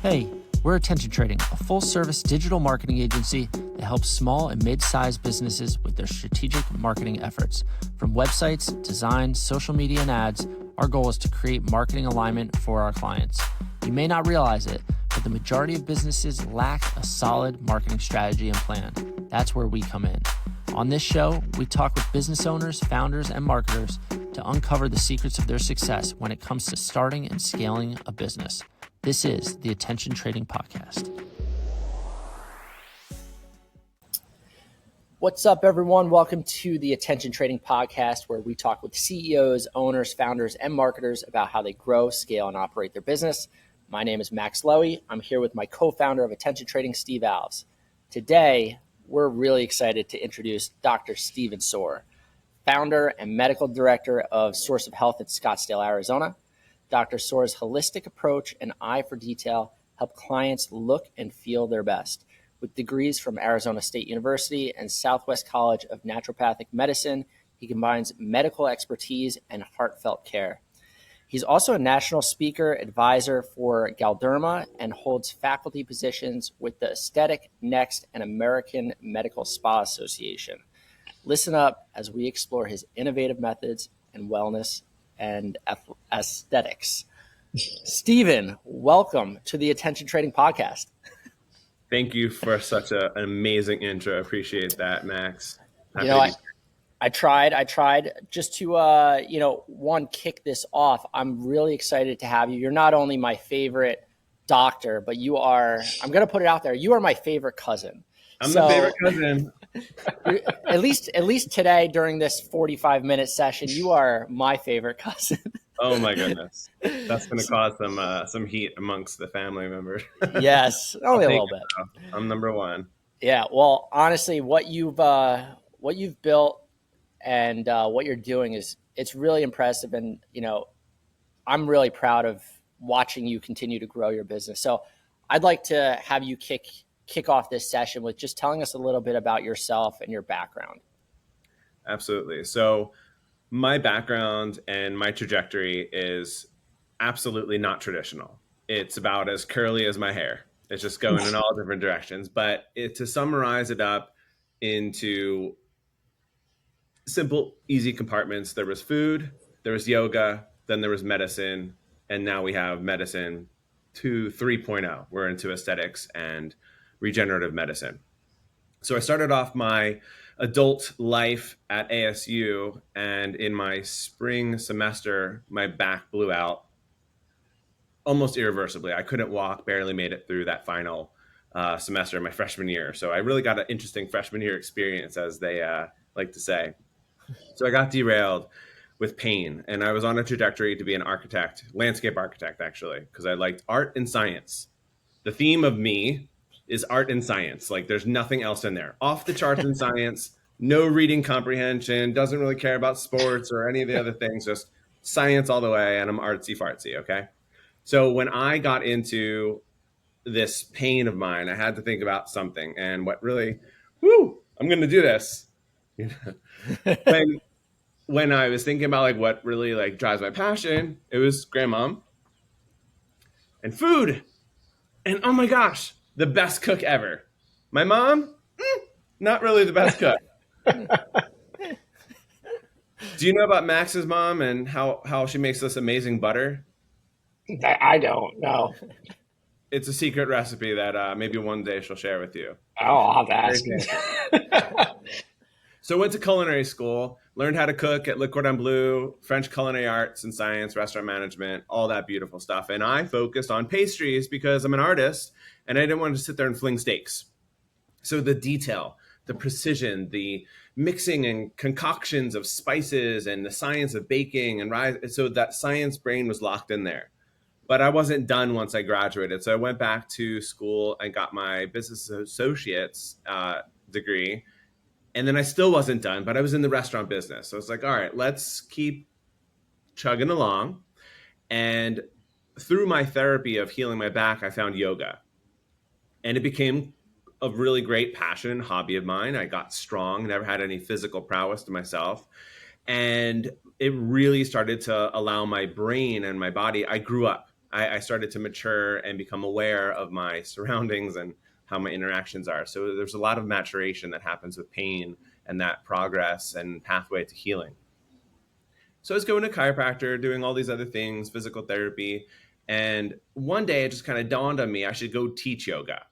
Hey, we're Attention Trading, a full-service digital marketing agency that helps small and mid-sized businesses with their strategic marketing efforts. From websites, design, social media, and ads, our goal is to create marketing alignment for our clients. You may not realize it, but the majority of businesses lack a solid marketing strategy and plan. That's where we come in. On this show, we talk with business owners, founders, and marketers to uncover the secrets of their success when it comes to starting and scaling a business. This is the Attention Trading Podcast. What's up, everyone? Welcome to the Attention Trading Podcast, where we talk with CEOs, owners, founders, and marketers about how they grow, scale, and operate their business. My name is Max Lowy. I'm here with my co-founder of Attention Trading, Steve Alves. Today, we're really excited to introduce Dr. Stephen Sorr, founder and medical director of Source of Health in Scottsdale, Arizona. Dr. Sorr's holistic approach and eye for detail help clients look and feel their best. With degrees from Arizona State University and Southwest College of Naturopathic Medicine, he combines medical expertise and heartfelt care. He's also a national speaker advisor for Galderma and holds faculty positions with the Aesthetic Next and American Medical Spa Association. Listen up as we explore his innovative methods and wellness and aesthetics. Stephen, welcome to the Attention Trading Podcast. Thank you for such an amazing intro. I appreciate that, Max. I tried just to, one, kick this off. I'm really excited to have you. You're not only my favorite doctor, but you are, I'm going to put it out there, you are my favorite cousin. I'm the favorite cousin. At least today during this 45-minute session, you are my favorite cousin. Oh my goodness. That's going to cause some heat amongst the family members. Yes, only a little bit. I'm number one. Yeah, well, honestly, what you've built and what you're doing it's really impressive, and I'm really proud of watching you continue to grow your business. So I'd like to have you kick off this session with just telling us a little bit about yourself and your background. Absolutely. So my background and my trajectory is absolutely not traditional. It's about as curly as my hair. It's just going in all different directions. But to summarize it up into simple, easy compartments, there was food, there was yoga, then there was medicine, and now we have medicine 3.0. We're into aesthetics and regenerative medicine. So I started off my adult life at ASU, and in my spring semester, my back blew out almost irreversibly. I couldn't walk, barely made it through that final semester, my freshman year. So I really got an interesting freshman year experience, as they like to say. So I got derailed with pain, and I was on a trajectory to be an architect, landscape architect, actually, because I liked art and science. The theme of me is art and science. Like, there's nothing else in there. Off the charts in science, no reading comprehension, doesn't really care about sports or any of the other things, just science all the way, and I'm artsy fartsy, okay? So when I got into this pain of mine, I had to think about something, and what really, I'm going to do this. When I was thinking about what really drives my passion, it was grandmom and food. And oh my gosh, the best cook ever. My mom, not really the best cook. Do you know about Max's mom and how she makes this amazing butter? I don't know. It's a secret recipe that maybe one day she'll share with you. Oh, I'll have to ask. So I went to culinary school, learned how to cook at Le Cordon Bleu, French culinary arts and science, restaurant management, all that beautiful stuff. And I focused on pastries because I'm an artist and I didn't want to sit there and fling steaks. So the detail, the precision, the mixing and concoctions of spices and the science of baking and so that science brain was locked in there. But I wasn't done once I graduated. So I went back to school and got my business associate's degree. And then I still wasn't done, but I was in the restaurant business. So it's all right, let's keep chugging along. And through my therapy of healing my back, I found yoga. And it became a really great passion and hobby of mine. I got strong, never had any physical prowess to myself. And it really started to allow my brain and my body. I grew up. I started to mature and become aware of my surroundings and how my interactions are. So there's a lot of maturation that happens with pain and that progress and pathway to healing. So I was going to chiropractor, doing all these other things, physical therapy. And one day it just kind of dawned on me, I should go teach yoga.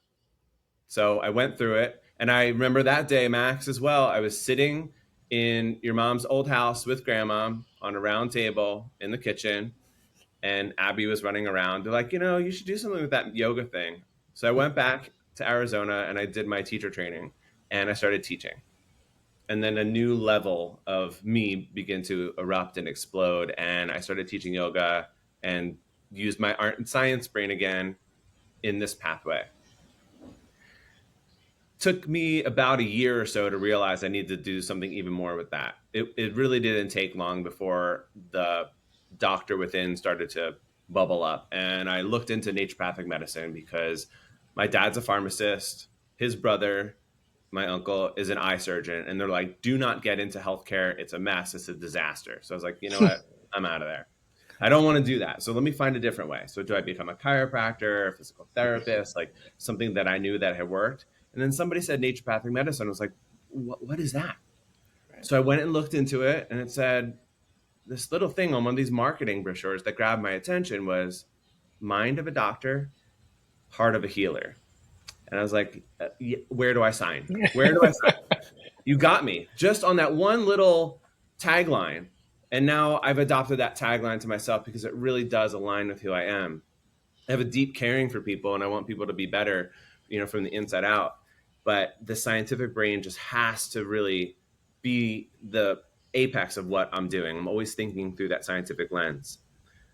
So I went through it. And I remember that day, Max, as well. I was sitting in your mom's old house with grandma on a round table in the kitchen. And Abby was running around. They're like, you should do something with that yoga thing. So I went back to Arizona and I did my teacher training and I started teaching. And then a new level of me began to erupt and explode. And I started teaching yoga and used my art and science brain again in this pathway. Took me about a year or so to realize I needed to do something even more with that. It really didn't take long before the doctor within started to bubble up. And I looked into naturopathic medicine because my dad's a pharmacist, his brother, my uncle, is an eye surgeon, and they're like, do not get into healthcare. It's a mess. It's a disaster. So I was like, you know what? I'm out of there. I don't want to do that. So let me find a different way. So do I become a chiropractor, a physical therapist, like something that I knew that had worked? And then somebody said naturopathic medicine. I was like, what is that? Right. So I went and looked into it, and it said this little thing on one of these marketing brochures that grabbed my attention was mind of a doctor, heart of a healer. And I was like, where do I sign? Where do I sign? You got me just on that one little tagline. And now I've adopted that tagline to myself because it really does align with who I am. I have a deep caring for people and I want people to be better, from the inside out. But the scientific brain just has to really be the apex of what I'm doing. I'm always thinking through that scientific lens.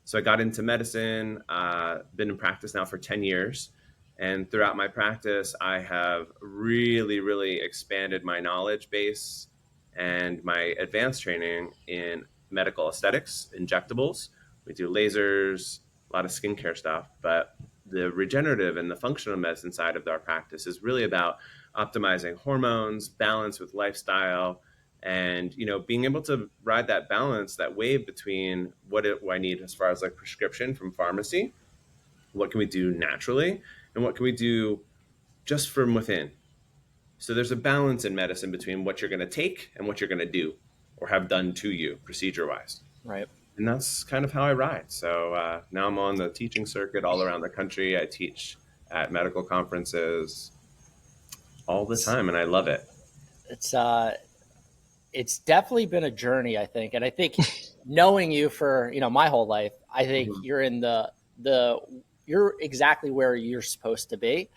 So I got into medicine, been in practice now for 10 years. And throughout my practice, I have really, really expanded my knowledge base and my advanced training in medical aesthetics, injectables. We do lasers, a lot of skincare stuff, but the regenerative and the functional medicine side of our practice is really about optimizing hormones, balance with lifestyle, and being able to ride that balance, that wave between what I need as far as like prescription from pharmacy, what can we do naturally, and what can we do just from within. So there's a balance in medicine between what you're going to take and what you're going to do or have done to you procedure wise. Right. And that's kind of how I ride. So now I'm on the teaching circuit all around the country. I teach at medical conferences all the time, and I love it. It's definitely been a journey, I think. And I think knowing you for, my whole life, I think you're in you're exactly where you're supposed to be.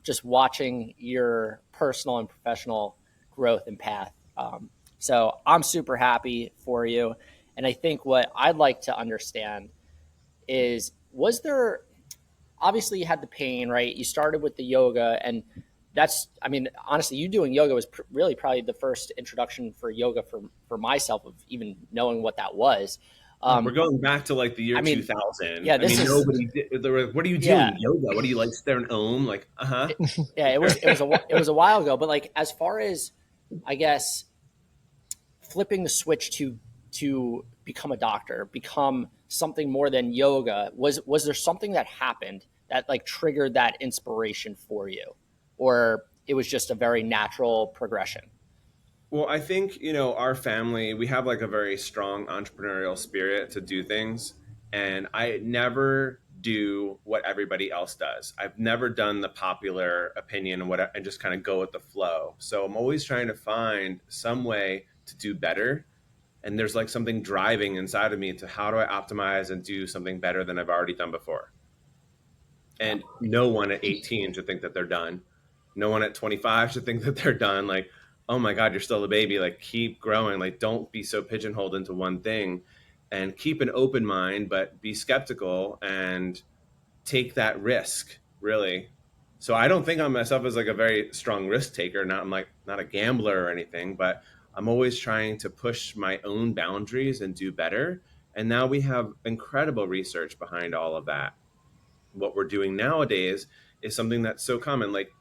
Just watching your personal and professional growth and path. So I'm super happy for you. And I think what I'd like to understand is, obviously you had the pain, right? You started with the yoga, and honestly, you doing yoga was really probably the first introduction for yoga for myself, of even knowing what that was. We're going back to like the year 2000. Yeah, nobody did. They were like, what are you doing? Yoga? What do you like? Sit there and ohm? Like, it was a while ago. But like, as far as, I guess, flipping the switch to become a doctor, become something more than yoga, was there something that happened that like triggered that inspiration for you, or it was just a very natural progression? Well, I think, our family, we have like a very strong entrepreneurial spirit to do things. And I never do what everybody else does. I've never done the popular opinion and just kind of go with the flow. So I'm always trying to find some way to do better. And there's like something driving inside of me to how do I optimize and do something better than I've already done before. And no one at 18 should think that they're done. No one at 25 should think that they're done. Like, oh my God, you're still a baby. Like, keep growing. Like, don't be so pigeonholed into one thing, and keep an open mind, but be skeptical and take that risk, really. So I don't think of myself as like a very strong risk taker. I'm like not a gambler or anything, but I'm always trying to push my own boundaries and do better. And now we have incredible research behind all of that. What we're doing nowadays is something that's so common. Like,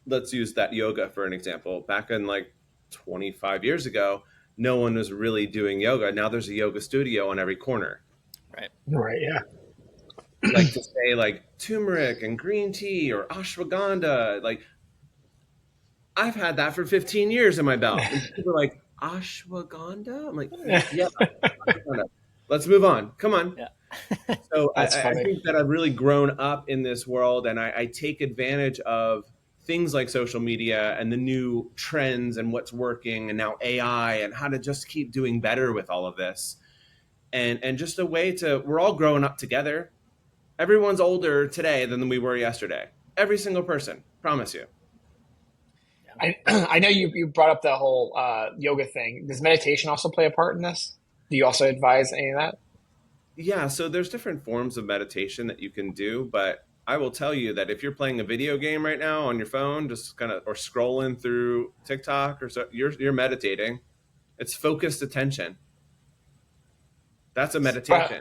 let's use that yoga for an example. Back in like 25 years ago, no one was really doing yoga. Now there's a yoga studio on every corner. Right. Right. Yeah. like to say like turmeric and green tea or ashwagandha. Like I've had that for 15 years in my belt. And people are like, ashwagandha? I'm like, yeah, ashwagandha. Let's move on. Come on. Yeah. So That's I funny. think that I've really grown up in this world, and I take advantage of things like social media and the new trends and what's working, and now AI, and how to just keep doing better with all of this. And just a way to, we're all growing up together. Everyone's older today than we were yesterday. Every single person, promise you. I know you brought up the whole yoga thing. Does meditation also play a part in this? Do you also advise any of that? Yeah, so there's different forms of meditation that you can do, but I will tell you that if you're playing a video game right now on your phone, just kind of or scrolling through TikTok or so, you're meditating. It's focused attention. That's a But meditation.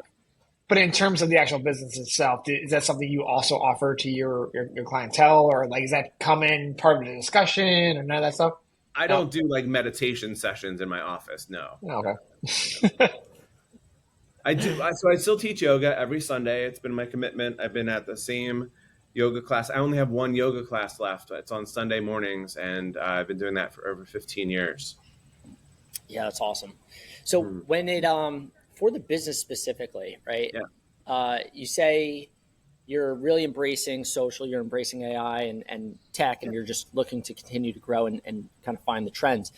but in terms of the actual business itself, is that something you also offer to your clientele, or like, is that come in part of the discussion or none of that stuff? I No. don't do like meditation sessions in my office. No. Oh, okay. I do. So I still teach yoga every Sunday. It's been my commitment. I've been at the same yoga class. I only have one yoga class left. It's on Sunday mornings, and I've been doing that for over 15 years. Yeah, that's awesome. So when it for the business specifically, right? Yeah. You say you're really embracing social, you're embracing AI and tech, and you're just looking to continue to grow and kind of find the trends.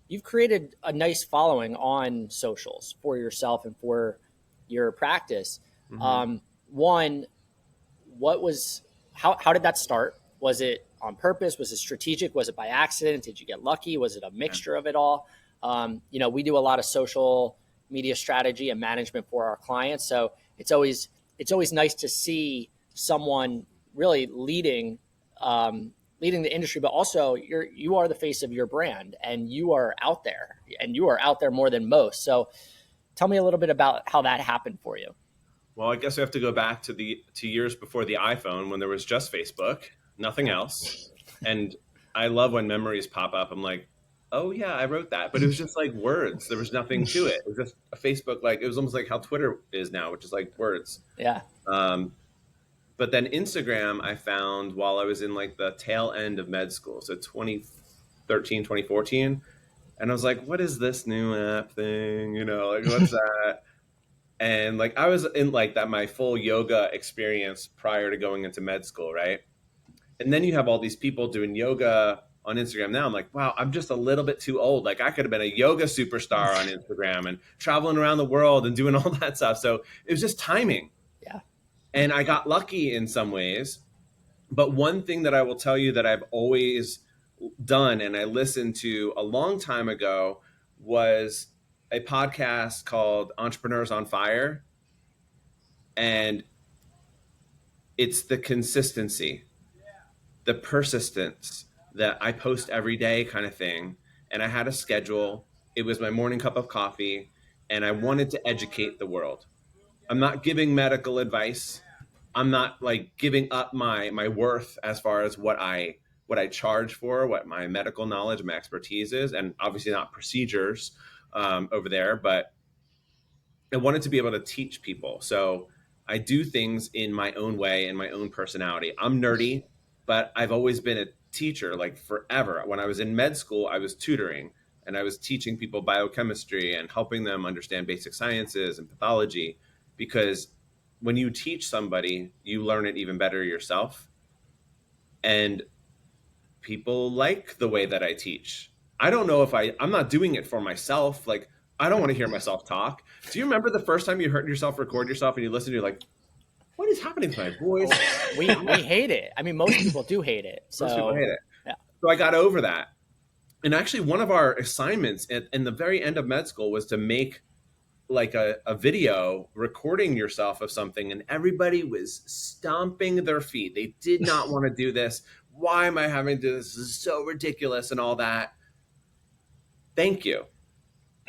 You've created a nice following on socials for yourself and for your practice. Mm-hmm. One, what was how did that start? Was it on purpose? Was it strategic? Was it by accident? Did you get lucky? Was it a mixture of it all? We do a lot of social media strategy and management for our clients, so it's always nice to see someone really leading the industry, but also you are the face of your brand, and you are out there, more than most. So tell me a little bit about how that happened for you. Well, I guess we have to go back to years before the iPhone, when there was just Facebook, nothing else. And I love when memories pop up. I'm like, oh yeah, I wrote that, but it was just like words. There was nothing to it. It was just a Facebook. Like it was almost like how Twitter is now, which is like words. Yeah. But then Instagram, I found while I was in like the tail end of med school, so 2013, 2014, and I was like, what is this new app thing? Like what's that? And like I was in like that my full yoga experience prior to going into med school, right? And then you have all these people doing yoga on Instagram now. I'm like, wow, I'm just a little bit too old. Like I could have been a yoga superstar on Instagram and traveling around the world and doing all that stuff. So it was just timing. Yeah. And I got lucky in some ways. But one thing that I will tell you that I've always done and I listened to a long time ago was a podcast called Entrepreneurs on Fire. And it's the consistency, the persistence that I post every day kind of thing. And I had a schedule. It was my morning cup of coffee, and I wanted to educate the world. I'm not giving medical advice. I'm not like giving up my worth as far as what I charge for, what my medical knowledge, my expertise is, and obviously not procedures over there, but I wanted to be able to teach people. So I do things in my own way, in my own personality. I'm nerdy, but I've always been a teacher like forever. When I was in med school, I was tutoring and I was teaching people biochemistry and helping them understand basic sciences and pathology, because when you teach somebody, you learn it even better yourself. And people like the way that I teach. I don't know if I'm not doing it for myself. Like, I don't want to hear myself talk. Do you remember the first time you heard yourself record yourself and you listen to it, like, what is happening to my voice? We hate it. I mean, most people do hate it. So Most people hate it. Yeah. So I got over that. And actually, one of our assignments in the very end of med school was to make like a video recording yourself of something, and everybody was stomping their feet. They did not want to do this. Why am I having to do this? This is so ridiculous and all that. Thank you.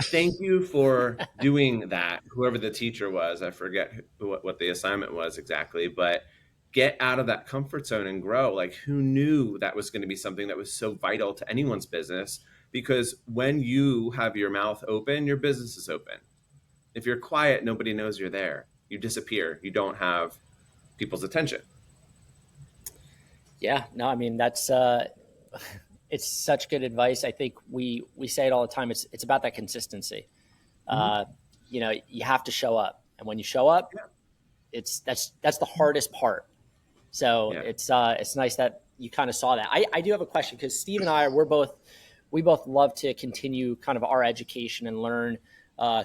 Thank you for doing that. Whoever the teacher was, I forget what the assignment was exactly, but get out of that comfort zone and grow. Like, who knew that was going to be something that was so vital to anyone's business? Because when you have your mouth open, your business is open. If you're quiet, nobody knows you're there. you disappear. You don't have people's attention. Yeah, no, I mean that's it's such good advice. I think we say it all the time. It's about that consistency. Mm-hmm. You know, you have to show up, and when you show up, Yeah. that's the hardest part. So Yeah. it's nice that you kind of saw that. I do have a question because Steve and I we both love to continue kind of our education and learn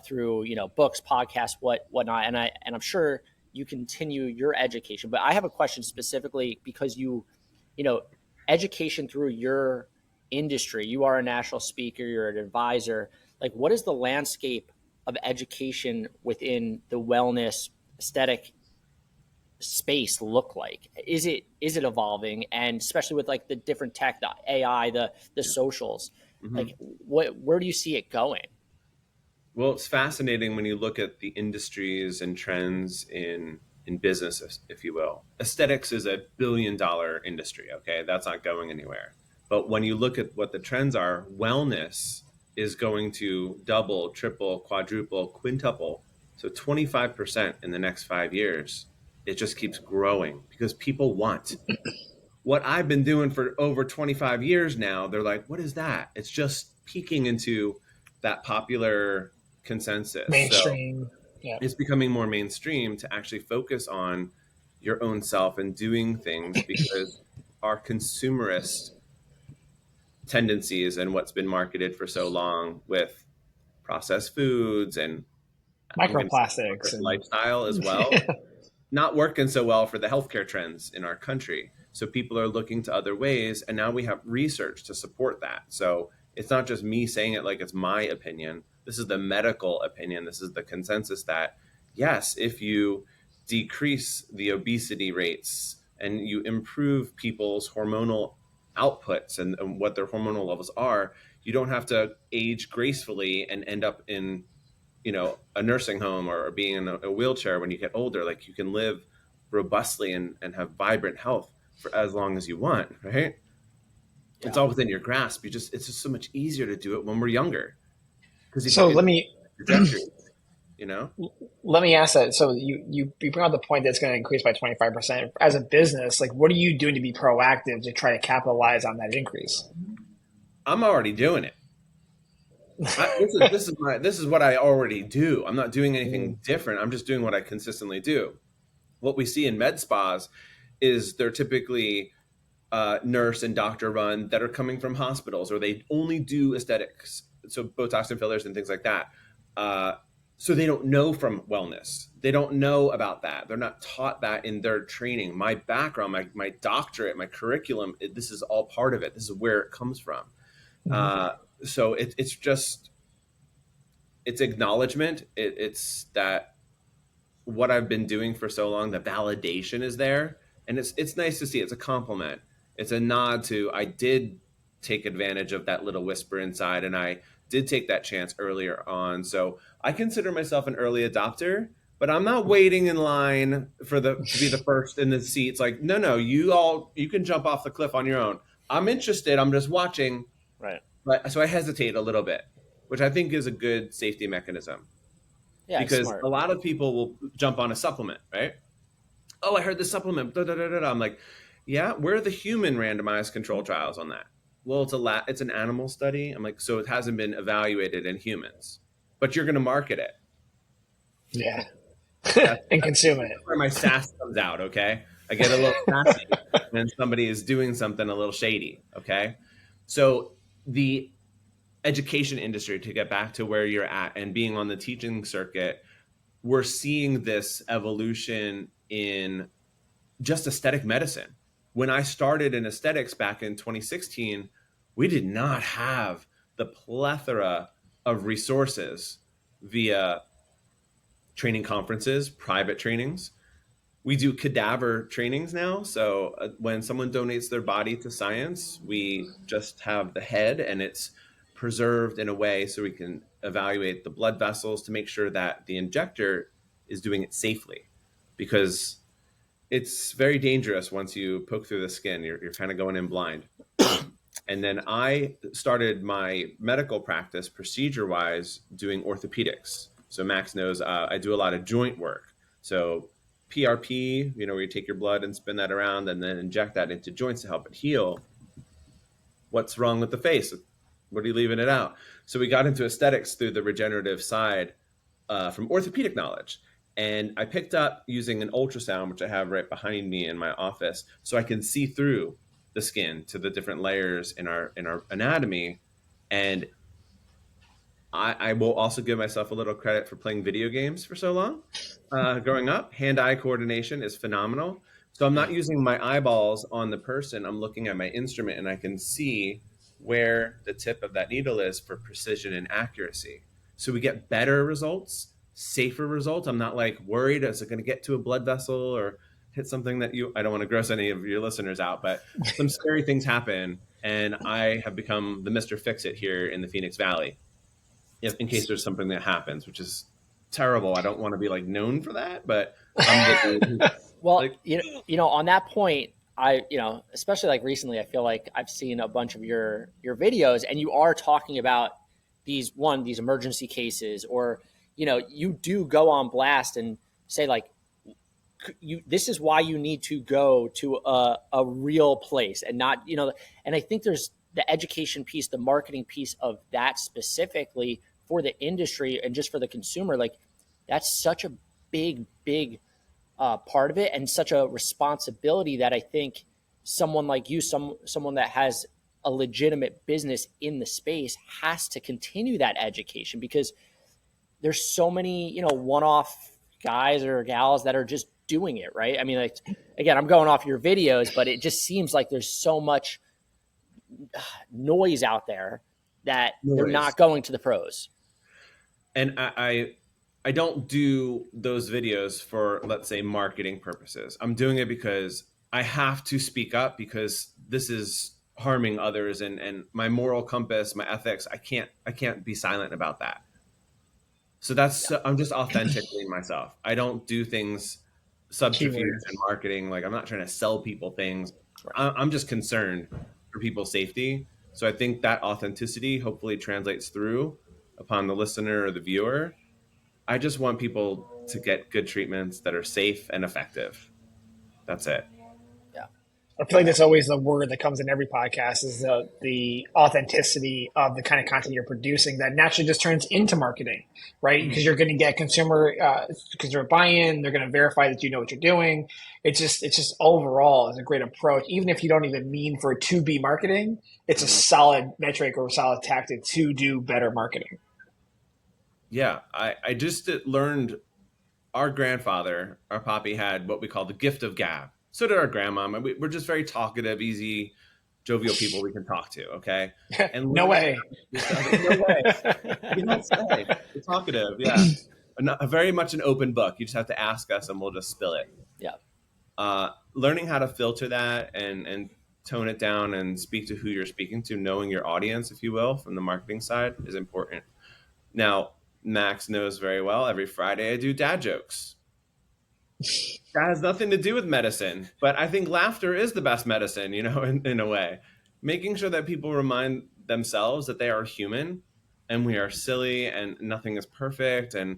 through books, podcasts, whatnot. And I'm sure you continue your education. But I have a question specifically because you know education through your industry. You are a national speaker. You're an advisor. Like, what is the landscape of education within the wellness aesthetic space look like? Is it evolving, and especially with like the different tech, the AI, the socials, Mm-hmm. like where do you see it going? Well, it's fascinating when you look at the industries and trends in business, if you will. Aesthetics is $1 billion industry. Okay, that's not going anywhere. But when you look at what the trends are, wellness is going to double, triple, quadruple, quintuple. So 25% in the next 5 years. It just keeps growing because people want what I've been doing for over 25 years now. They're like, what is that? It's just peeking into that popular consensus. So Mainstream. Yeah. it's becoming more mainstream to actually focus on your own self and doing things because our consumerist tendencies and what's been marketed for so long with processed foods and I'm going to say Microplastics corporate and lifestyle as well, not working so well for the healthcare trends in our country. So people are looking to other ways, and now we have research to support that. So it's not just me saying it like it's my opinion. This is the medical opinion. This is the consensus that yes, if you decrease the obesity rates and you improve people's hormonal outputs and what their hormonal levels are, you don't have to age gracefully and end up in a nursing home or being in a wheelchair when you get older. Like you can live robustly and have vibrant health for as long as you want, right? It's Yeah. all within your grasp. It's just so much easier to do it when we're younger because so let me trajectory, you know. let me ask that. So you bring up the point that it's going to increase by 25%. As a business, like what are you doing to be proactive to try to capitalize on that increase? I'm already doing it. This is what I already do. I'm not doing anything different. I'm just doing what I consistently do. What we see in med spas is they're typically nurse and doctor run that are coming from hospitals, or they only do aesthetics, so Botox and fillers and things like that. So they don't know from wellness. They don't know about that. They're not taught that in their training. My background, my doctorate, my curriculum, this is all part of it. This is where it comes from. So it's just, it's acknowledgement. It's that what I've been doing for so long, the validation is there. And it's nice to see. It's a compliment. It's a nod to, I did take advantage of that little whisper inside, and I did take that chance earlier on. So I consider myself an early adopter, but I'm not waiting in line to be the first in the seats. Like, no, you can jump off the cliff on your own. I'm interested. I'm just watching. Right. But so I hesitate a little bit, which I think is a good safety mechanism, Yeah. because Smart. a lot of people will jump on a supplement, right? Oh, I heard this supplement. Da, da, da, da, da. I'm like, yeah, where are the human randomized control trials on that? Well, it's an animal study. I'm like, so it hasn't been evaluated in humans, but you're going to market it. Yeah. That's And consume it. where my sass comes out. Okay, I get a little sassy when somebody is doing something a little shady. Okay, so the education industry, to get back to where you're at and being on the teaching circuit, we're seeing this evolution in just aesthetic medicine. When I started in aesthetics back in 2016, we did not have the plethora of resources via training conferences, private trainings. We do cadaver trainings now. So when someone donates their body to science, we just have the head and it's preserved in a way so we can evaluate the blood vessels to make sure that the injector is doing it safely, because it's very dangerous once you poke through the skin. You're kind of going in blind. And then I started my medical practice procedure wise doing orthopedics. So Max knows I do a lot of joint work. So PRP, where you take your blood and spin that around and then inject that into joints to help it heal. What's wrong with the face? What are you leaving it out? So we got into aesthetics through the regenerative side from orthopedic knowledge. And I picked up using an ultrasound, which I have right behind me in my office, so I can see through the skin to the different layers in our anatomy. And I will also give myself a little credit for playing video games for so long. Growing up, hand-eye coordination is phenomenal. So I'm not using my eyeballs on the person. I'm looking at my instrument and I can see where the tip of that needle is for precision and accuracy. So we get better results, safer results. I'm not like worried, is it going to get to a blood vessel or hit something that I don't want to gross any of your listeners out, but some scary things happen. And I have become the Mr. Fix-It here in the Phoenix Valley in case there's something that happens, which is terrible. I don't want to be like known for that, but well, like, on that point, especially like recently, I feel like I've seen a bunch of your videos, and you are talking about these emergency cases, or you do go on blast and say like, this is why you need to go to a real place and not, and I think there's the education piece, the marketing piece of that specifically for the industry and just for the consumer. Like, that's such a big part of it, and such a responsibility that I think someone like you, someone that has a legitimate business in the space, has to continue that education, because there's so many, one-off guys or gals that are just doing it, right? I mean, like, again, I'm going off your videos, but it just seems like there's so much noise out there that they're not going to the pros. And I don't do those videos for, let's say, marketing purposes. I'm doing it because I have to speak up, because this is harming others, and my moral compass, my ethics, I can't be silent about that. So I'm just authentically myself. I don't do things subterfuge and marketing. Like, I'm not trying to sell people things. I'm just concerned for people's safety. So I think that authenticity hopefully translates through upon the listener or the viewer. I just want people to get good treatments that are safe and effective. That's it. Yeah. I feel like that's always the word that comes in every podcast, is the authenticity of the kind of content you're producing that naturally just turns into marketing, right? Because you're going to get consumer buy-in. They're going to verify that you know what you're doing. It's just overall is a great approach. Even if you don't even mean for it to be marketing, it's a solid metric or a solid tactic to do better marketing. Yeah, I just learned our grandfather, our papi, had what we call the gift of gab. So did our grandma. We're just very talkative, easy, jovial people we can talk to, okay? And no way. No way. You don't say. We're talkative, yeah. Very much an open book. You just have to ask us and we'll just spill it. Yeah. Learning how to filter that and tone it down and speak to who you're speaking to, knowing your audience, if you will, from the marketing side is important. Now, Max knows very well, every Friday I do dad jokes. That has nothing to do with medicine, but I think laughter is the best medicine, in a way. Making sure that people remind themselves that they are human and we are silly and nothing is perfect. And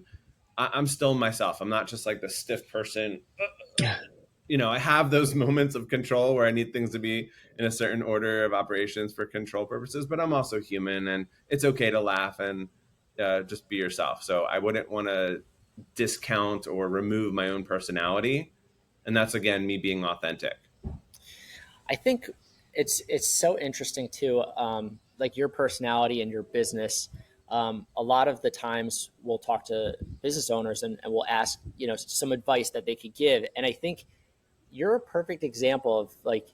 I'm still myself. I'm not just like the stiff person. I have those moments of control where I need things to be in a certain order of operations for control purposes, but I'm also human, and it's okay to laugh and just be yourself. So I wouldn't want to discount or remove my own personality. And that's, again, me being authentic. I think it's so interesting too. Like, your personality and your business. A lot of the times we'll talk to business owners and we'll ask, some advice that they could give. And I think you're a perfect example of, like,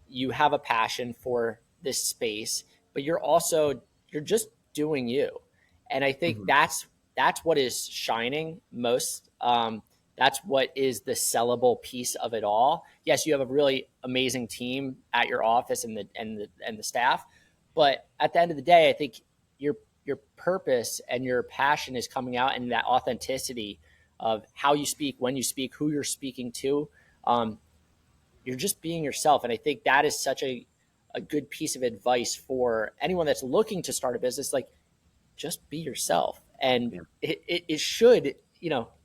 you have a passion for this space, but you're just doing you. And I think that's what is shining most. That's what is the sellable piece of it all. Yes, you have a really amazing team at your office and the staff, but at the end of the day, I think your purpose and your passion is coming out in that authenticity of how you speak, when you speak, who you're speaking to. You're just being yourself, and I think that is such a good piece of advice for anyone that's looking to start a business. Like, just be yourself, and it should,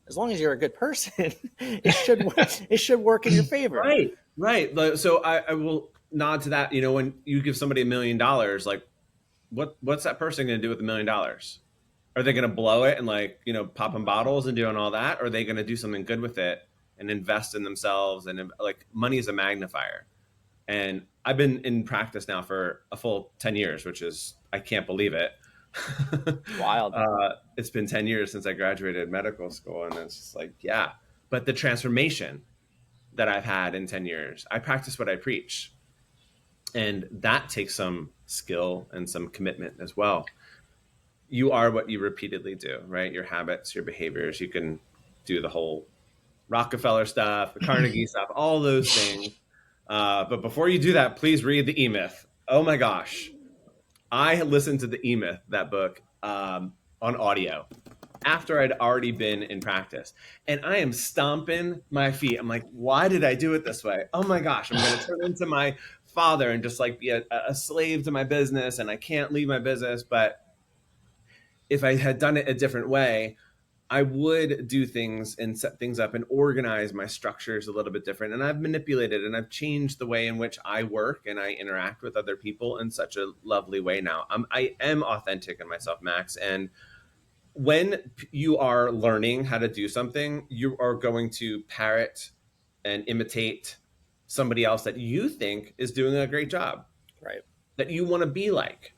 as long as you're a good person, it should work in your favor. Right. So I will nod to that. When you give somebody $1 million, like what's that person going to do with $1 million? Are they going to blow it and popping bottles and doing all that? Or are they going to do something good with it and invest in themselves? And money is a magnifier. And I've been in practice now for a full 10 years, which is, I can't believe it. Wild. It's been 10 years since I graduated medical school. And it's just yeah. But the transformation that I've had in 10 years, I practice what I preach. And that takes some skill and some commitment as well. You are what you repeatedly do, right? Your habits, your behaviors. You can do the whole Rockefeller stuff, the Carnegie stuff, all those things. But before you do that, please read the E-Myth. Oh my gosh. I listened to the E-Myth, that book, on audio after I'd already been in practice. And I am stomping my feet. I'm like, why did I do it this way? Oh my gosh, I'm going to turn into my father and just be a slave to my business, and I can't leave my business. But if I had done it a different way, I would do things and set things up and organize my structures a little bit different. And I've manipulated and I've changed the way in which I work and I interact with other people in such a lovely way now. I am authentic in myself, Max. And when you are learning how to do something, you are going to parrot and imitate somebody else that you think is doing a great job, right? That you want to be like.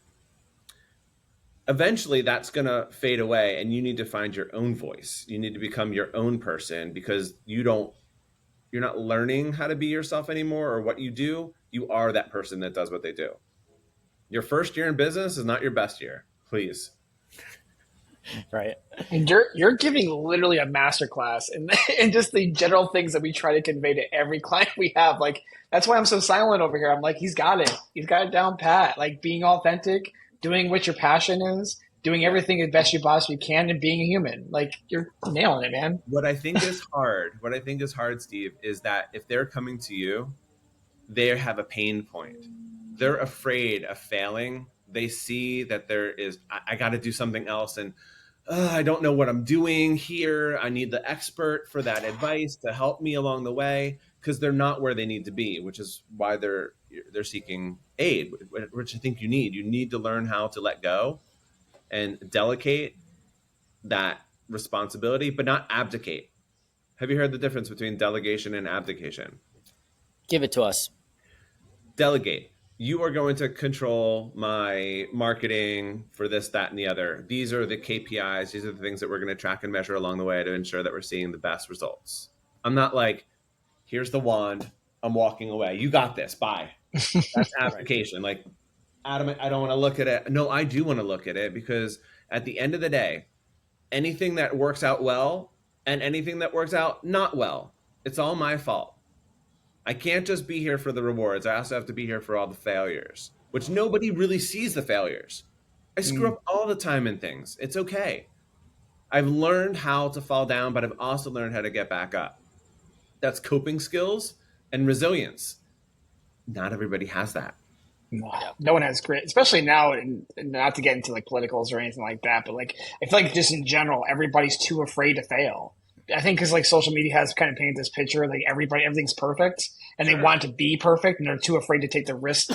Eventually that's going to fade away and you need to find your own voice. You need to become your own person, because you're not learning how to be yourself anymore or what you do. You are that person that does what they do. Your first year in business is not your best year. Please. Right. And you're giving literally a masterclass in just the general things that we try to convey to every client we have. That's why I'm so silent over here. I'm like, he's got it. He's got it down pat. Being authentic, doing what your passion is, doing everything as best you possibly can, and being a human. You're nailing it, man. What I think is hard, Steve, is that if they're coming to you, they have a pain point. They're afraid of failing. They see that I got to do something else. And I don't know what I'm doing here. I need the expert for that advice to help me along the way, because they're not where they need to be, which is why they're seeking aid, which I think you need. You need to learn how to let go and delegate that responsibility, but not abdicate. Have you heard the difference between delegation and abdication? Give it to us. Delegate. You are going to control my marketing for this, that, and the other. These are the KPIs. These are the things that we're going to track and measure along the way to ensure that we're seeing the best results. I'm not like, here's the wand, I'm walking away. You got this. Bye. That's application. Adam, I don't want to look at it. No, I do want to look at it, because at the end of the day, anything that works out well and anything that works out not well, it's all my fault. I can't just be here for the rewards. I also have to be here for all the failures, which nobody really sees the failures. I screw up all the time in things. It's okay. I've learned how to fall down, but I've also learned how to get back up. That's coping skills and resilience. Not everybody has that. No one has grit, especially now, and not to get into politicals or anything like that, but I feel like just in general, everybody's too afraid to fail. I think because social media has kind of painted this picture, everything's perfect, and they want to be perfect, and they're too afraid to take the risk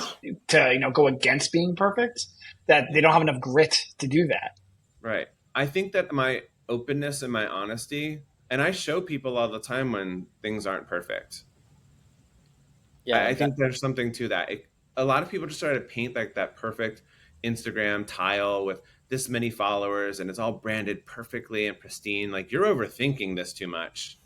to go against being perfect, that they don't have enough grit to do that. Right. I think that my openness and my honesty, and I show people all the time when things aren't perfect. Yeah, I think there's something to that. A lot of people just try to paint that perfect Instagram tile with this many followers, and it's all branded perfectly and pristine. You're overthinking this too much.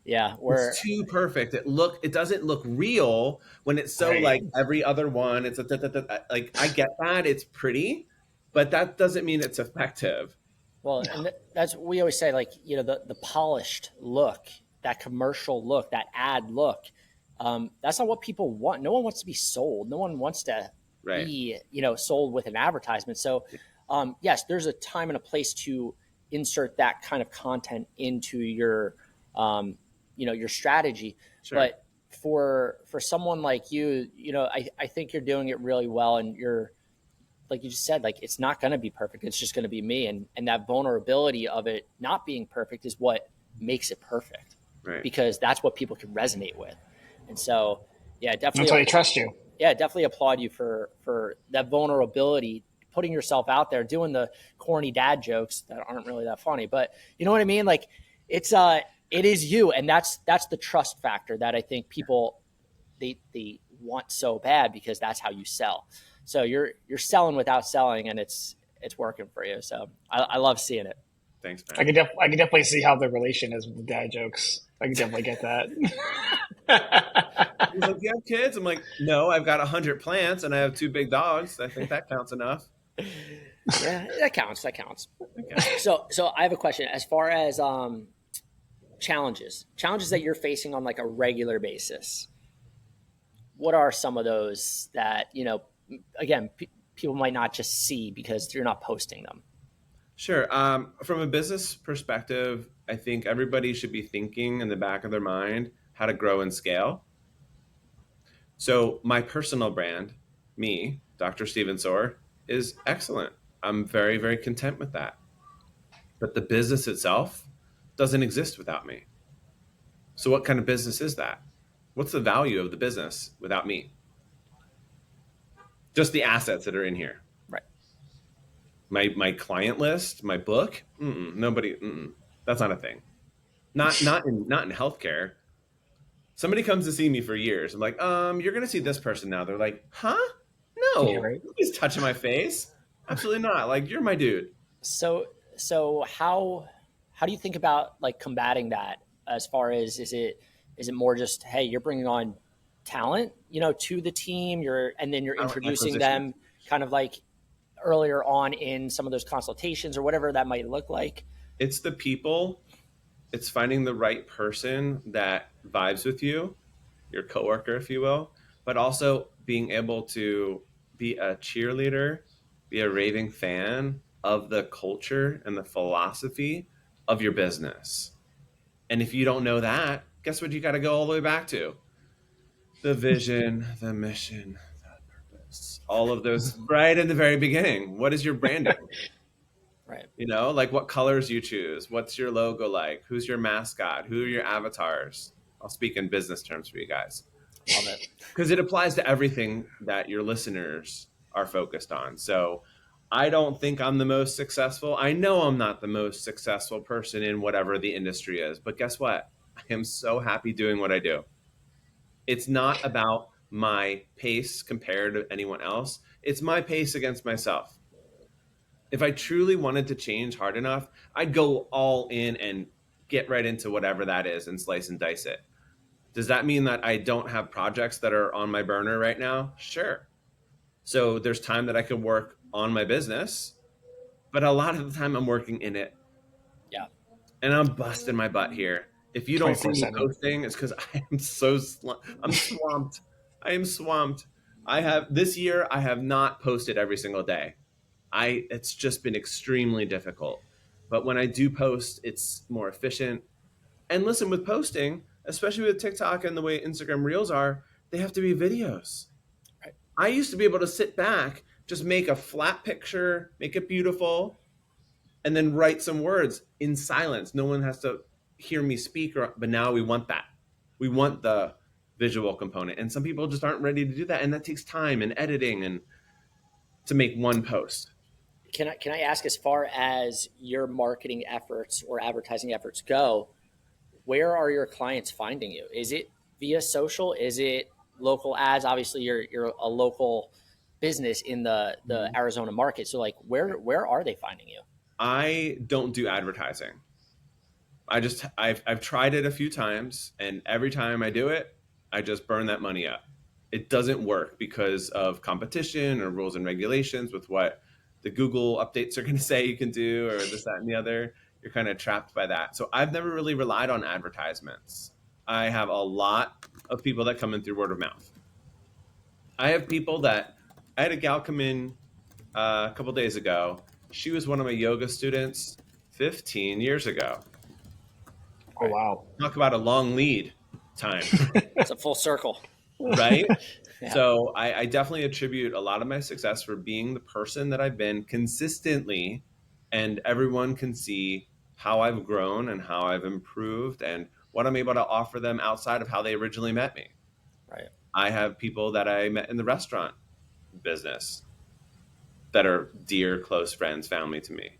Yeah, it's too perfect. It doesn't look real when it's so like every other one. It's I get that it's pretty, but that doesn't mean it's effective. Well, and that's what we always say, the polished look, that commercial look, that ad look. That's not what people want. No one wants to be sold. No one wants to be, sold with an advertisement. So, yes, there's a time and a place to insert that kind of content into your, your strategy. Sure. But for someone like you, I think you're doing it really well, and you're like you just said, like it's not going to be perfect. It's just going to be me. And that vulnerability of it not being perfect is what makes it perfect, Right. because that's what people can resonate with. And so, yeah, definitely. That's why they trust you. Yeah, definitely applaud you for that vulnerability, putting yourself out there, doing the corny dad jokes that aren't really that funny, but you know what I mean? Like it is you. And that's the trust factor that I think people, they want so bad, because that's how you sell. So you're selling without selling, and it's working for you. So I love seeing it. Thanks, man. I can definitely see how the relation is with the dad jokes. I can definitely get that. He's like, "You have kids?" I'm like, "No, I've got 100 plants and I have 2 big dogs. I think that counts enough." Yeah, that counts. Okay. So I have a question as far as challenges that you're facing on like a regular basis. What are some of those that, again, people might not just see because you're not posting them? Sure. From a business perspective, I think everybody should be thinking in the back of their mind how to grow and scale. So my personal brand, me, Dr. Steven Sorr, is excellent. I'm very, very content with that. But the business itself doesn't exist without me. So what kind of business is that? What's the value of the business without me? Just the assets that are in here. Right. My client list, my book, nobody, that's not a thing. Not in healthcare. Somebody comes to see me for years. I'm like, you're going to see this person now. They're like, huh? No, Yeah, right. nobody's touching my face. Absolutely not. Like, you're my dude. So how do you think about like combating that, as far as is it more just, hey, you're bringing on talent, to the team, and then you're introducing them kind of like earlier on in some of those consultations or whatever that might look like? It's the people. It's finding the right person that vibes with you, your coworker, if you will, but also being able to be a cheerleader, be a raving fan of the culture and the philosophy of your business. And if you don't know that, guess what you got to go all the way back to? The vision, the mission, the purpose, all of those right in the very beginning. What is your branding? Right. Like what colors you choose, what's your logo like, who's your mascot, who are your avatars. I'll speak in business terms for you guys. Love it. Because it applies to everything that your listeners are focused on. So I don't think I'm the most successful. I know I'm not the most successful person in whatever the industry is, but guess what? I am so happy doing what I do. It's not about my pace compared to anyone else. It's my pace against myself. If I truly wanted to change hard enough, I'd go all in and get right into whatever that is and slice and dice it. Does that mean that I don't have projects that are on my burner right now? Sure. So there's time that I could work on my business, but a lot of the time I'm working in it. Yeah. And I'm busting my butt here. If you don't see me 24/7. posting, it's because I am I'm swamped. I am swamped. This year, I have not posted every single day. It's just been extremely difficult. But when I do post, it's more efficient. And listen, with posting, especially with TikTok and the way Instagram Reels are, they have to be videos. Right. I used to be able to sit back, just make a flat picture, make it beautiful, and then write some words in silence. No one has to hear me speak, but now we want that. We want the visual component. And some people just aren't ready to do that. And that takes time and editing and to make one post. Can I ask, as far as your marketing efforts or advertising efforts go, where are your clients finding you? Is it via social? Is it local ads? Obviously, you're a local business in the Arizona market. So, like, where are they finding you? I don't do advertising. I've tried it a few times, and every time I do it, I just burn that money up. It doesn't work because of competition or rules and regulations with what the Google updates are going to say you can do, or this, that, and the other. You're kind of trapped by that. So I've never really relied on advertisements. I have a lot of people that come in through word of mouth. I had a gal come in a couple days ago. She was one of my yoga students 15 years ago. Oh, wow. Talk about a long lead time. It's a full circle. right? Yeah. So I definitely attribute a lot of my success for being the person that I've been consistently, and everyone can see how I've grown and how I've improved and what I'm able to offer them outside of how they originally met me. Right. I have people that I met in the restaurant business that are dear, close friends, family to me,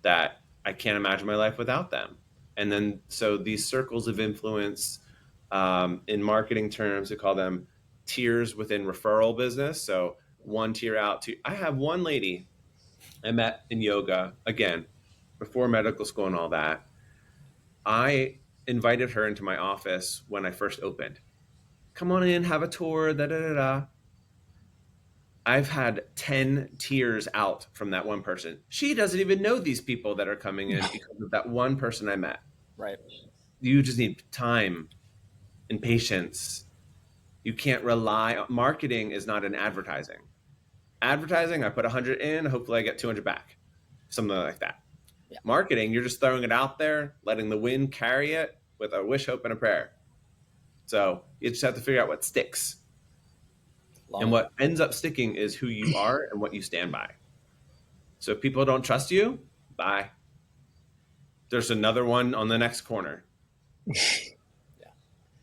that I can't imagine my life without them. And then, so these circles of influence, in marketing terms, we call them tiers within referral business. So one tier out to, I have one lady I met in yoga, again, before medical school and all that. I invited her into my office when I first opened. Come on in, have a tour, da da da da. I've had 10 tiers out from that one person. She doesn't even know these people that are coming in because of that one person I met. Right. You just need time and patience. You can't rely on marketing is not an advertising. Advertising, I put 100 in, hopefully I get 200 back. Something like that. Yeah. Marketing, you're just throwing it out there, letting the wind carry it with a wish, hope, and a prayer. So you just have to figure out what sticks. Love And it. what ends up sticking is who you are and what you stand by. So if people don't trust you, bye. There's another one on the next corner. Yeah.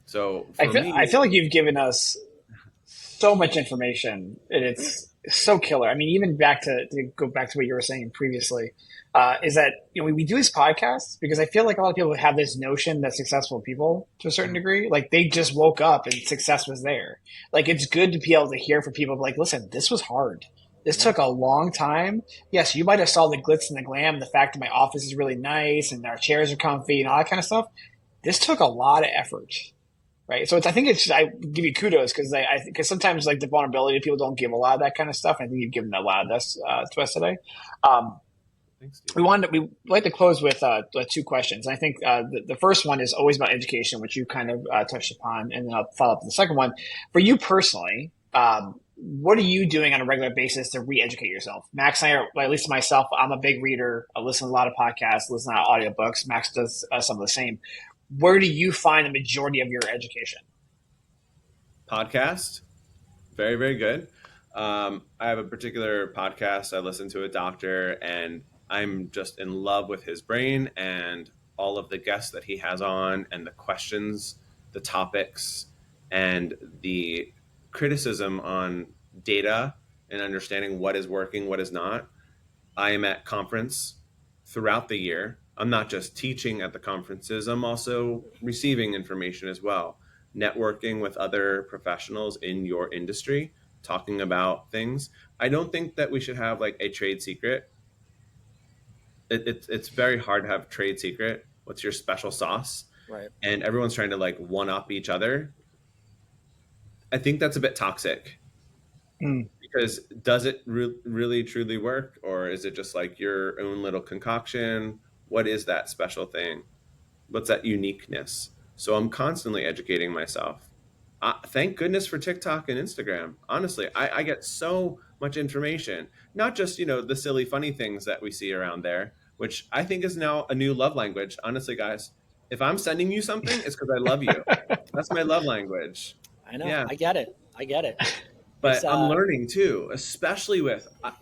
So I for feel, me, I feel like you've given us so much information, and it's so killer. I mean, even to go back to what you were saying previously, is that we do these podcasts because I feel like a lot of people have this notion that successful people, to a certain degree, like they just woke up and success was there. Like it's good to be able to hear from people like, listen, this was hard. This took a long time. Yes, you might have saw the glitz and the glam, the fact that my office is really nice and our chairs are comfy and all that kind of stuff. This took a lot of effort, right? So I think I give you kudos because sometimes like the vulnerability people don't give a lot of that kind of stuff. I think you've given a lot of this to us today. Um, thanks, Steve. we like to close with two questions. I think the first one is always about education, which you kind of touched upon, and then I'll follow up with the second one. For you personally, what are you doing on a regular basis to re-educate yourself? Max and I are, well, at least myself, I'm a big reader. I listen to a lot of podcasts, listen to audiobooks. Max does some of the same. Where do you find the majority of your education? Podcast, very, very good. I have a particular podcast I listen to, a doctor, and I'm just in love with his brain and all of the guests that he has on, and the questions, the topics, and the criticism on data and understanding what is working, what is not. I am at conference throughout the year. I'm not just teaching at the conferences, I'm also receiving information as well, networking with other professionals in your industry, talking about things. I don't think that we should have like a trade secret. It's very hard to have a trade secret. What's your special sauce? Right. And everyone's trying to like one up each other. I think that's a bit toxic. Because does it really truly work, or is it just like your own little concoction? What is that special thing? What's that uniqueness? So I'm constantly educating myself. Thank goodness for TikTok and Instagram. Honestly, I get so much information, not just, the silly, funny things that we see around there, which I think is now a new love language. Honestly, guys, if I'm sending you something, it's because I love you. That's my love language. I know. Yeah. I get it. I get it. It's But I'm learning too, especially with, I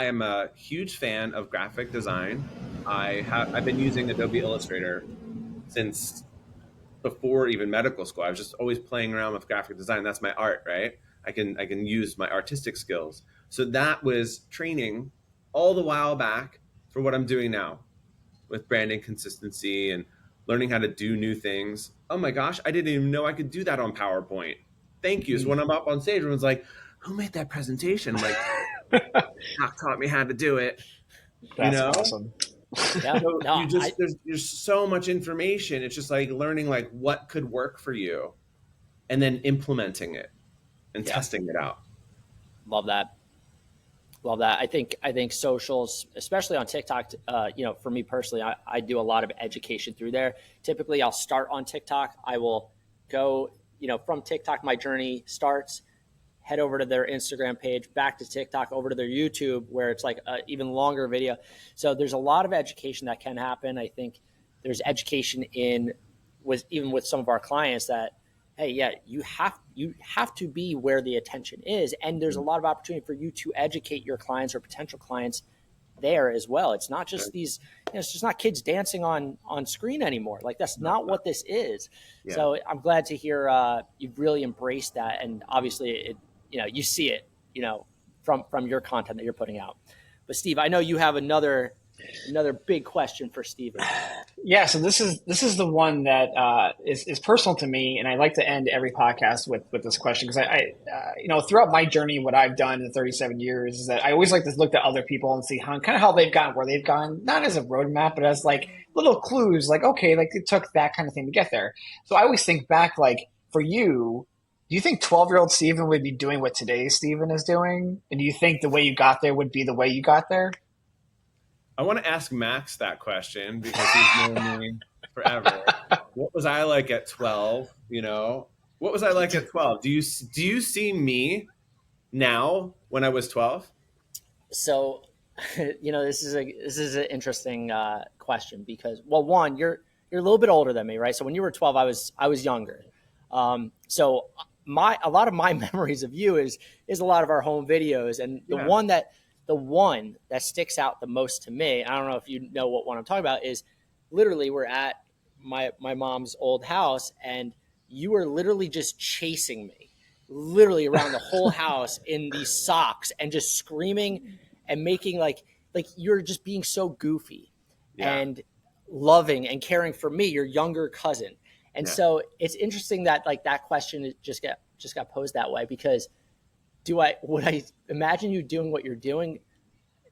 am a huge fan of graphic design. I've been using Adobe Illustrator since before even medical school. I was just always playing around with graphic design. That's my art, right? I can use my artistic skills. So that was training all the while back for what I'm doing now with branding consistency and learning how to do new things. Oh my gosh, I didn't even know I could do that on PowerPoint. Thank you. So when I'm up on stage, everyone's like, who made that presentation? I'm like, Doc taught me how to do it. That's awesome. Yeah. So No, there's so much information. It's just like learning like what could work for you and then implementing it and testing it out. love that. Love that. I think socials, especially on TikTok, for me personally, I do a lot of education through there. Typically, I'll start on TikTok. I will go, from TikTok, my journey starts, head over to their Instagram page, back to TikTok, over to their YouTube, where it's like an even longer video. So there's a lot of education that can happen. I think there's education even with some of our clients that, hey, yeah, you have to be where the attention is, and there's a lot of opportunity for you to educate your clients or potential clients there as well. It's not just these, it's just not kids dancing on screen anymore. Like that's not what this is. Yeah. So I'm glad to hear you've really embraced that, and obviously it, you see it, from your content that you're putting out. But Steve, I know you have another big question for Steven. Yeah, so this is the one that is personal to me, and I like to end every podcast with this question because throughout my journey, what I've done in 37 years is that I always like to look at other people and see how they've gotten where they've gone, not as a roadmap, but as like little clues, like okay, like it took that kind of thing to get there. So I always think back, like for you, do you think 12-year-old Steven would be doing what today's Steven is doing, and do you think the way you got there would be the way you got there? I want to ask Max that question because he's known me forever. What was I like at 12? What was I like at 12? Do you see me now when I was 12? So, this is an interesting question because, well, one, you're a little bit older than me, right? So when you were 12, I was younger. So a lot of my memories of you is a lot of our home videos, and the one that sticks out the most to me, I don't know if you know what one I'm talking about, is literally we're at my mom's old house and you were literally just chasing me literally around the whole house in these socks and just screaming and making like you're just being so goofy and loving and caring for me, your younger cousin. And so it's interesting that like that question just got posed that way because would I imagine you doing what you're doing?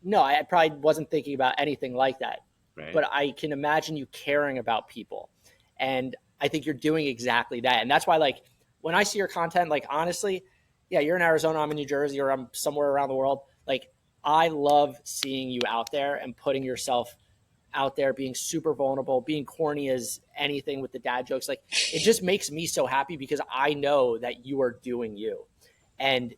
No, I probably wasn't thinking about anything like that. Right. But I can imagine you caring about people. And I think you're doing exactly that. And that's why, like, when I see your content, like, honestly, yeah, you're in Arizona, I'm in New Jersey, or I'm somewhere around the world. Like, I love seeing you out there and putting yourself out there, being super vulnerable, being corny as anything with the dad jokes. Like, it just makes me so happy because I know that you are doing you. And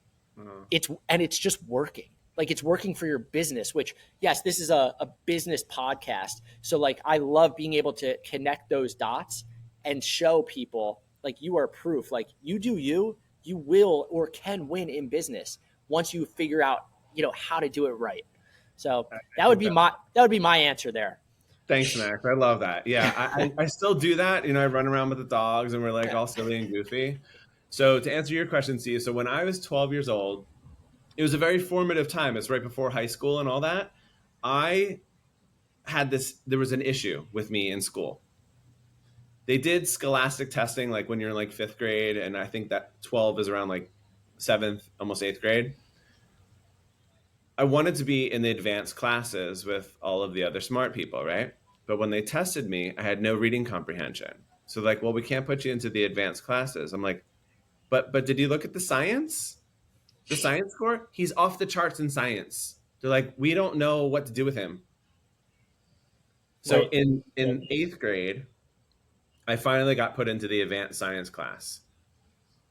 it's just working. Like it's working for your business, which yes, this is a business podcast. So like, I love being able to connect those dots and show people like you are proof, like you do you will or can win in business once you figure out, how to do it right. So that would be my answer there. Thanks, Max. I love that. Yeah. I still do that. I run around with the dogs and we're like all silly and goofy. So to answer your question, Steve, so when I was 12 years old, it was a very formative time. It's right before high school and all that. There was an issue with me in school. They did scholastic testing, like when you're in like 5th grade. And I think that 12 is around like 7th, almost 8th grade. I wanted to be in the advanced classes with all of the other smart people, right? But when they tested me, I had no reading comprehension. So like, well, we can't put you into the advanced classes. I'm like, but did you look at the science? The science score? He's off the charts in science. They're like, we don't know what to do with him. So right. in 8th grade, I finally got put into the advanced science class.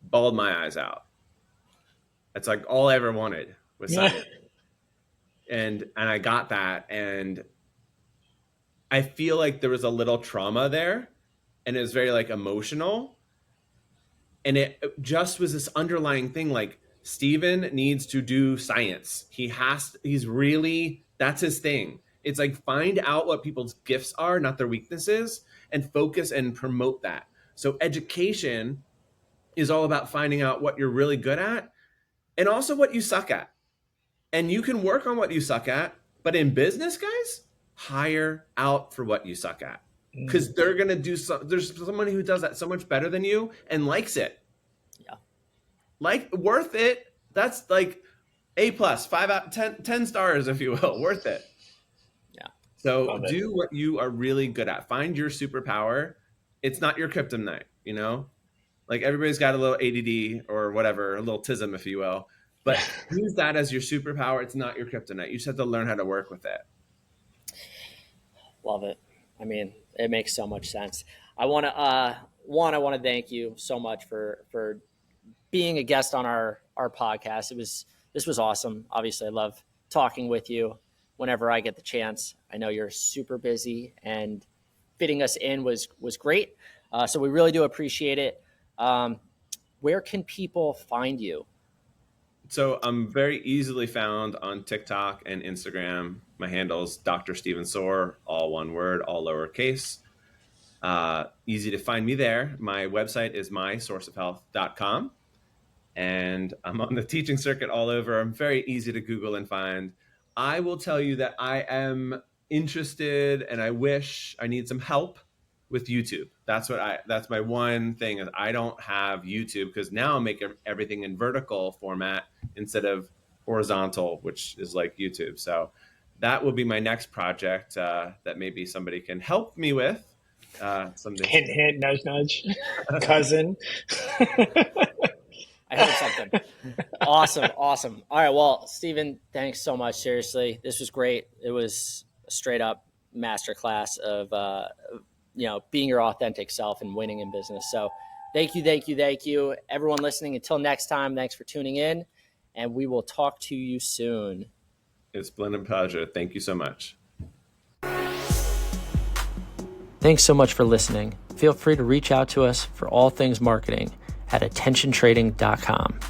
Bawled my eyes out. It's like all I ever wanted was science. And I got that. And I feel like there was a little trauma there. And it was very like emotional. And it just was this underlying thing like, Steven needs to do science. That's his thing. It's like find out what people's gifts are, not their weaknesses, and focus and promote that. So education is all about finding out what you're really good at and also what you suck at. And you can work on what you suck at, but in business, guys, hire out for what you suck at. Because they're going to there's someone who does that so much better than you and likes it. Like worth it. That's like A+, 5 out 10 stars, if you will, worth it. Yeah. So do what you are really good at. Find your superpower. It's not your kryptonite, like everybody's got a little ADD or whatever, a little tism, if you will, but use that as your superpower. It's not your kryptonite. You just have to learn how to work with it. Love it. I mean, it makes so much sense. I want to thank you so much for being a guest on our podcast. This was awesome. Obviously, I love talking with you whenever I get the chance. I know you're super busy and fitting us in was great. So we really do appreciate it. where can people find you? So I'm very easily found on TikTok and Instagram. My handle is Dr. Steven Sorr, all one word, all lowercase. Easy to find me there. My website is mysourceofhealth.com. And I'm on the teaching circuit all over. I'm very easy to Google and find. I will tell you that I am interested and I wish I need some help with YouTube. That's my one thing is I don't have YouTube because now I'm making everything in vertical format instead of horizontal, which is like YouTube. So that will be my next project that maybe somebody can help me with someday. Hint, hint, nudge, nudge, cousin. I heard something. Awesome. All right. Well, Steven, thanks so much. Seriously, this was great. It was a straight up masterclass of, being your authentic self and winning in business. So thank you. Everyone listening, until next time, thanks for tuning in, and we will talk to you soon. It's been a pleasure. Thank you so much. Thanks so much for listening. Feel free to reach out to us for all things marketing at attentiontrading.com.